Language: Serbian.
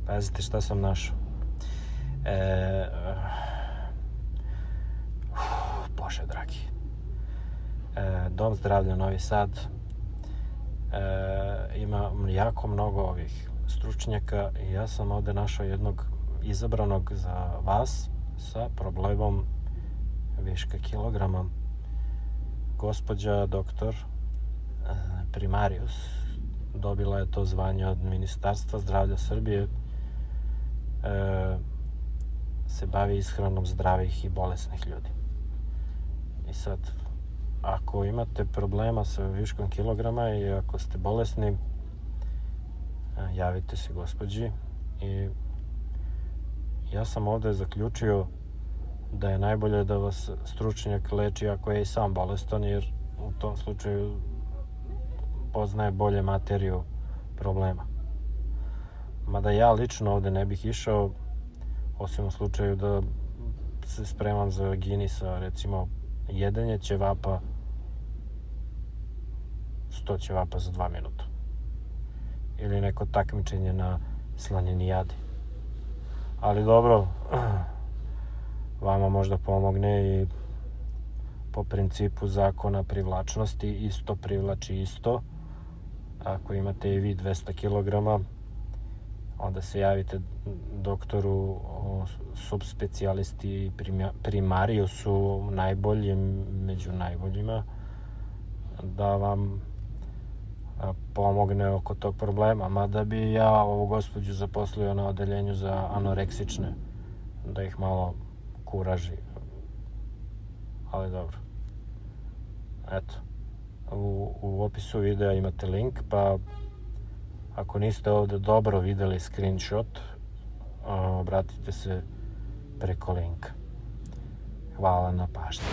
Pazite šta sam našao. Bože dragi. Dom zdravlja Novi Sad ima jako mnogo ovih stručnjaka i ja sam ovde našao jednog izabranog za vas sa problemom viška kilograma. Gospođa doktor Primarius dobila je to zvanje od Ministarstva zdravlja Srbije, se bavi ishranom zdravih i bolesnih ljudi. I sad, ako imate problema sa viškom kilograma i ako ste bolesni, javite se gospođi. I ja sam ovde zaključio da je najbolje da vas stručnjak leči ako je i sam bolestan, jer u tom slučaju poznaje bolje materiju problema. Mada ja lično ovde ne bih išao, osim u slučaju da se spremam za Guinnessa, recimo jedenje ćevapa, 100 ćevapa za 2 minuta. Ili neko takmičenje na slanjenijadi. Ali dobro, vama možda pomogne i po principu zakona privlačnosti, isto privlači isto. Ako imate i vi 200 kg, onda se javite doktoru subspecijalisti Primariusu, najboljim među najboljima, da vam pomogne oko tog problema. Mada bi ja ovu gospođu zaposlio na odeljenju za anoreksične, da ih malo kuraži. Ali dobro. Eto. U opisu videa imate link, pa ako niste ovde dobro videli screenshot, obratite se preko linka. Hvala na pažnji.